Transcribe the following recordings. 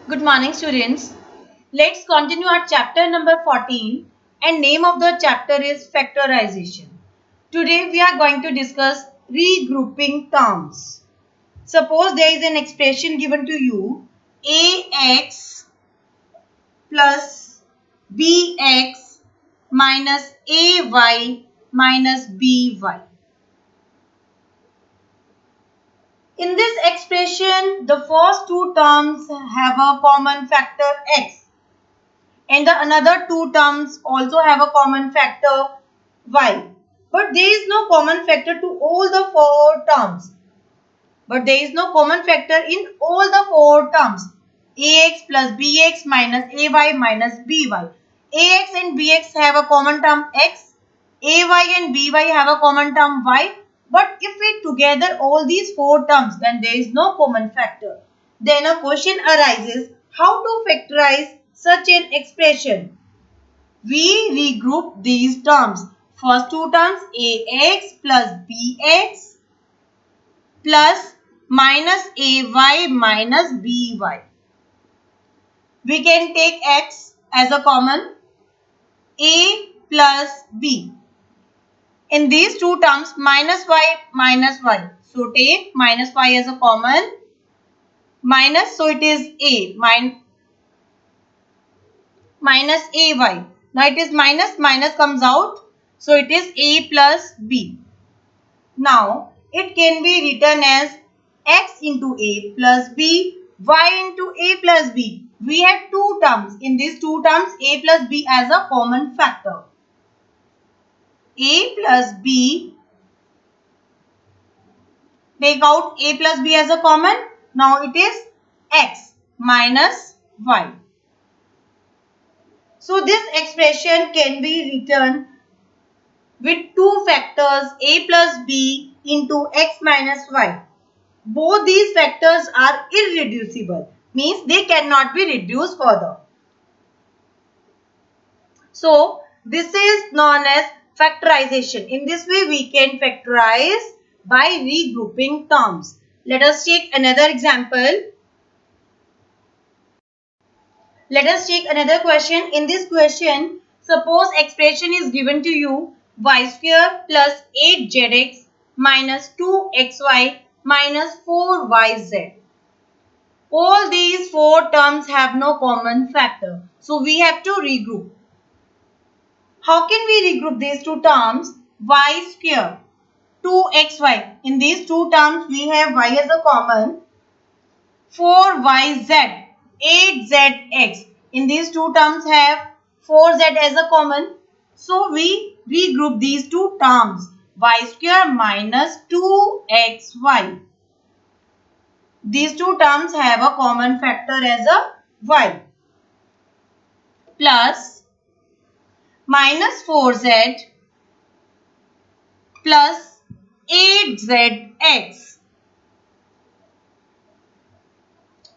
Good morning, students. Let's continue our chapter number 14 and name of the chapter is factorization. Today we are going to discuss regrouping terms. Suppose there is an expression given to you ax plus bx minus ay minus by. In this expression, the first two terms have a common factor x and the another two terms also have a common factor y. But there is no common factor to all the four terms. But there is no common factor in all the four terms. Ax plus bx minus ay minus by. Ax and bx have a common term x. Ay and by have a common term y. But if we together all these four terms, then there is no common factor. Then a question arises, how to factorize such an expression? We regroup these terms. First two terms ax plus bx plus minus ay minus by. We can take x as a common, a plus b. In these two terms minus y. So take minus y as a common, minus, so it is a minus ay. Now it is minus comes out, so it is a plus b. Now it can be written as x into a plus b, y into a plus b. We have two terms. In these two terms, a plus b as a common factor. A plus b, take out a plus b as a common. Now it is x minus y. So this expression can be written with two factors a plus b into x minus y. Both these factors are irreducible, means they cannot be reduced further. So this is known as factorization. In this way we can factorize by regrouping terms. Let us take another example. Let us take another question. In this question, suppose expression is given to you y square plus 8zx minus 2xy minus 4yz. All these four terms have no common factor. So we have to regroup. How can we regroup these two terms? Y square, 2xy. In these two terms we have y as a common. 4yz, 8zx. In these two terms have 4z as a common. So we regroup these two terms. Y square minus 2xy. These two terms have a common factor as a y. Plus minus 4z plus 8zx.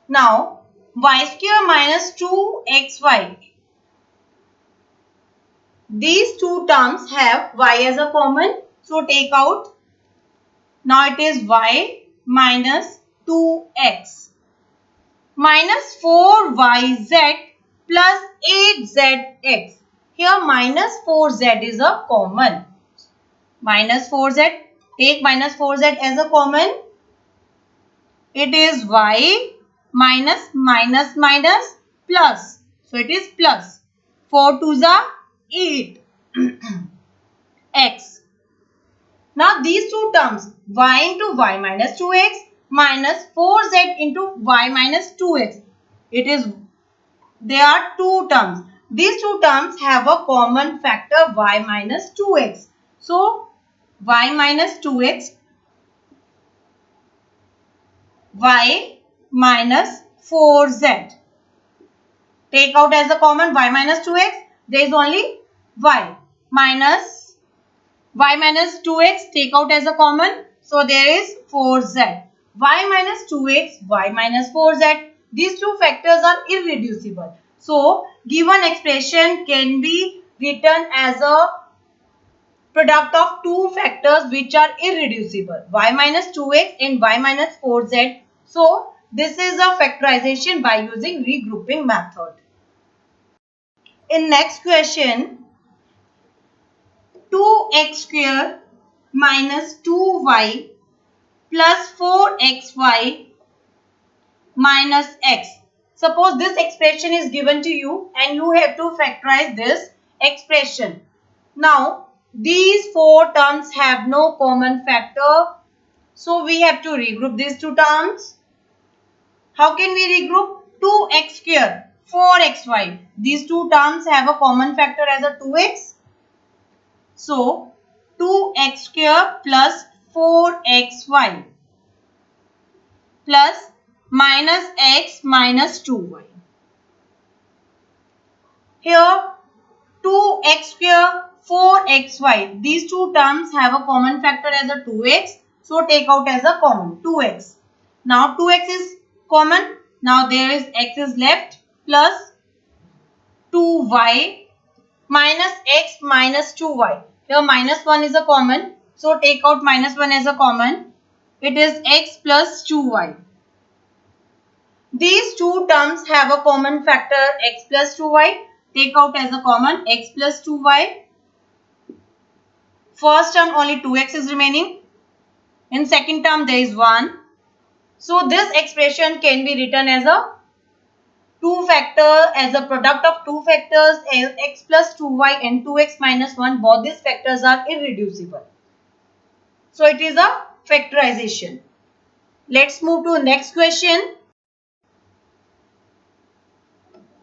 Now y square minus 2xy. These two terms have y as a common. So take out. Now it is y minus 2x. Minus 4yz plus 8zx. Here minus 4z is a common. Minus 4z. Take minus 4z as a common. It is y minus minus minus plus. So it is plus. 4 2s are 8 x. Now these two terms y into y minus 2x minus 4z into y minus 2x. There are two terms. These two terms have a common factor y minus 2x. So y minus 2x, y minus 4z. Take out as a common y minus 2x. There is only y minus 2x. Take out as a common. So there is 4z. Y minus 2x, y minus 4z. These two factors are irreducible. So given expression can be written as a product of two factors which are irreducible. Y minus 2x and y minus 4z. So This is a factorization by using regrouping method. In next question, 2x square minus 2y plus 4xy minus x. Suppose this expression is given to you and you have to factorize this expression. Now, these four terms have no common factor. So, we have to regroup these two terms. How can we regroup? 2x square, 4xy. These two terms have a common factor as a 2x. So, 2x square plus 4xy plus minus x minus 2y. Here 2x square 4xy. These two terms have a common factor as a 2x. So take out as a common 2x. Now 2x is common. Now there is x is left plus 2y minus x minus 2y. Here minus 1 is a common. So take out minus 1 as a common. It is x plus 2y. These two terms have a common factor x plus 2y. Take out as a common x plus 2y. First term only 2x is remaining. In second term there is 1. So this expression can be written as a as a product of two factors x plus 2y and 2x minus 1. Both these factors are irreducible. So it is a factorization. Let's move to next question.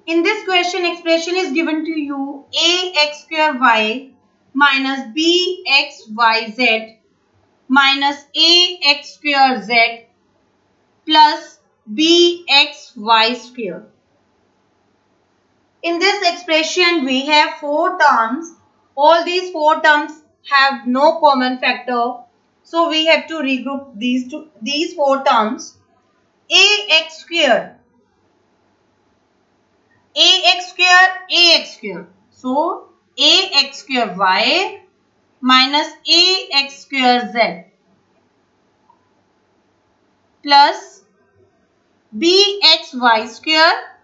In this question, expression is given to you ax square y minus bxyz minus ax square z plus bxy square. In this expression, we have four terms. All these four terms have no common factor. So we have to regroup these four terms. Ax square, ax square, ax square. So ax square y minus ax square z plus bxy square,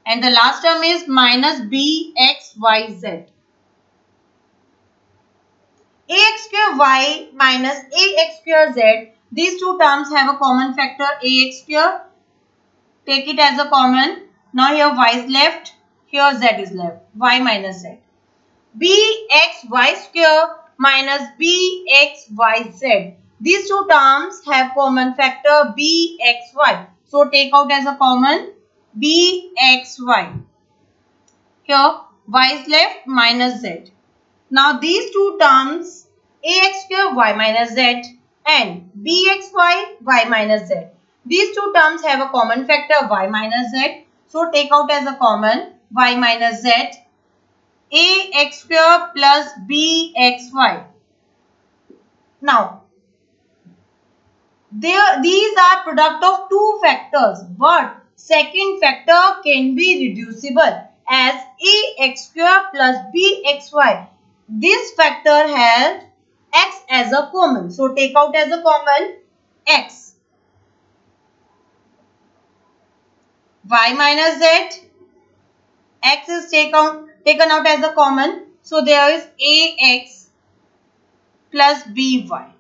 and the last term is minus bxyz. Ax square y minus ax square z, these two terms have a common factor ax square. Take it as a common. Now here y is left, here z is left, y minus z. Bxy square minus bxyz. These two terms have common factor bxy. So take out as a common bxy. Here y is left minus z. Now these two terms ax square y minus z and bxy y minus z. These two terms have a common factor y minus z. So take out as a common y minus z. Ax square plus bxy. Now, these are product of two factors, but second factor can be reducible as ax square plus bxy. This factor has x as a common. So, take out as a common x. Y minus z. X is taken out as a common. So, there is ax plus by.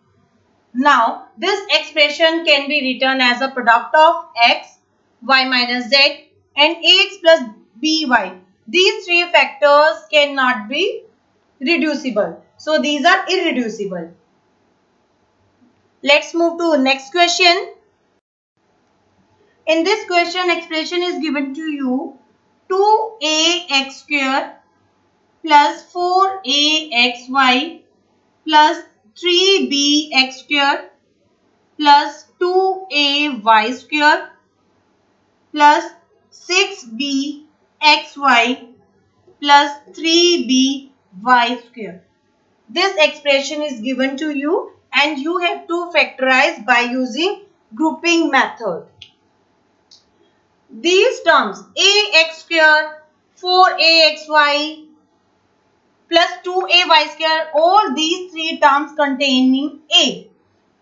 Now, this expression can be written as a product of x, y minus z and ax plus by. These three factors cannot be reducible. So, these are irreducible. Let's move to next question. In this question, expression is given to you 2ax square plus 4axy plus 3bx square plus 2ay square plus 6bxy plus 3by square. This expression is given to you and you have to factorize by using grouping method. These terms ax square, 4axy plus 2ay square, all these three terms containing a.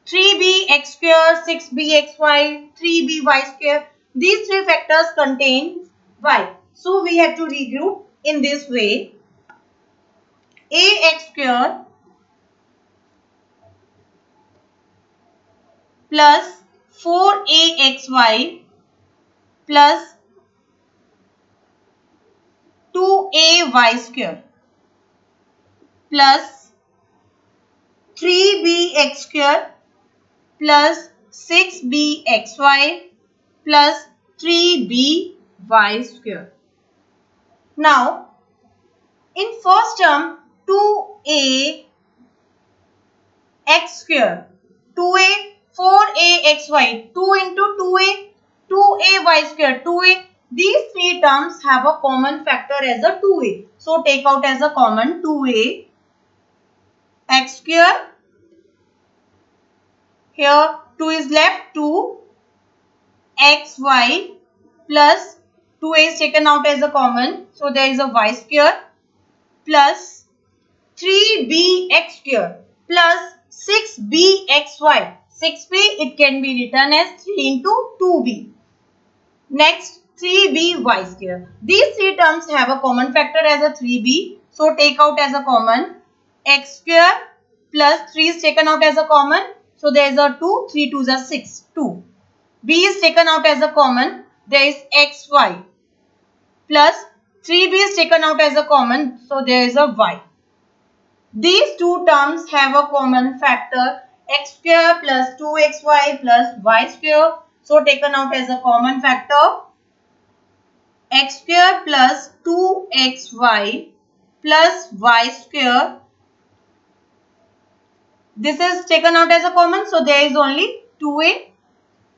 3bx square, 6bxy, 3by square. These three factors contain y. So we have to regroup in this way. Ax square plus 4axy plus 2ay square plus 3bx square plus 6bxy plus 3by square. Now, in first term, 2a x square, 2a, 4axy, 2 into 2a, 2ay square, 2a. These three terms have a common factor as a 2a. So, take out as a common 2a x square. Here 2 is left, 2 xy plus 2a is taken out as a common. So, there is a y square plus 3bx square plus 6bxy. 6b it can be written as 3 into 2b. Next 3by square. These three terms have a common factor as a 3b. So take out as a common x square plus 3 is taken out as a common. So there is a 2, 3 2s are 6, 2. b is taken out as a common. There is xy plus 3b is taken out as a common. So there is a y. These two terms have a common factor x square plus 2xy plus y square. So taken out as a common factor x square plus 2xy plus y square. This is taken out as a common. So there is only 2a.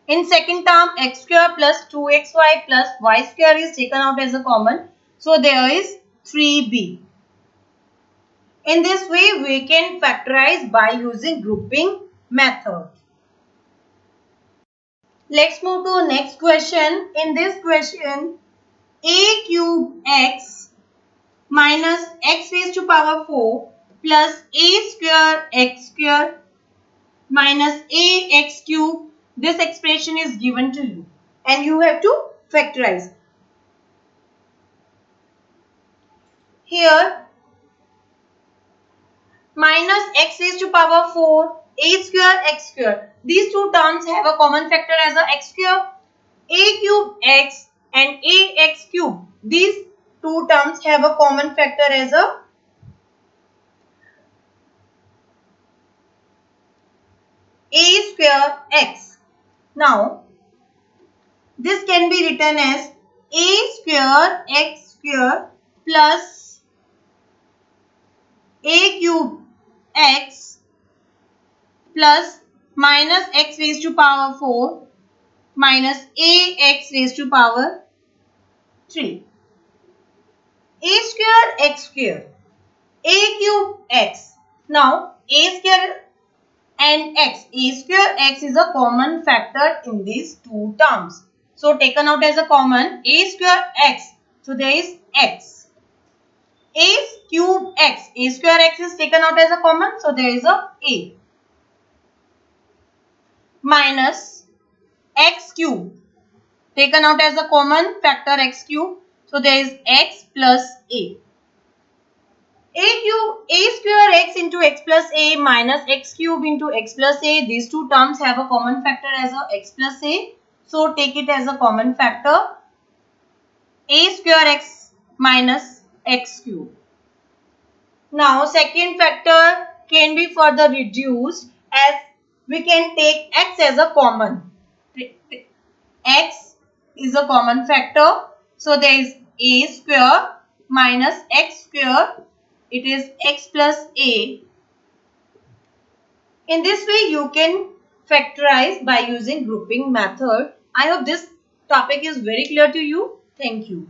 In second term x square plus 2xy plus y square is taken out as a common. So there is 3b. In this way, we can factorize by using grouping method. Let's move to next question. In this question, a cube x minus x raised to power 4 plus a square x square minus ax cube. This expression is given to you and you have to factorize. Here, minus x raised to power 4, a square, x square. These two terms have a common factor as a x square. A cube x and ax cube. These two terms have a common factor as a square x. Now, this can be written as a square x square plus a cube x plus minus x raised to power 4 minus ax raised to power 3. A square x square, a cube x. Now, a square and x, a square x is a common factor in these two terms. So, taken out as a common, a square x. So, there is x. A cube x, a square x is taken out as a common. So, there is a minus x cube taken out as a common factor x cube. So, there is x plus a. A square x into x plus a minus x cube into x plus a. These two terms have a common factor as a x plus a. So, take it as a common factor a square x minus x cube. Now, second factor can be further reduced as we can take x as a common. X is a common factor. So, there is a square minus x square. It is x plus a. In this way, you can factorize by using grouping method. I hope this topic is very clear to you. Thank you.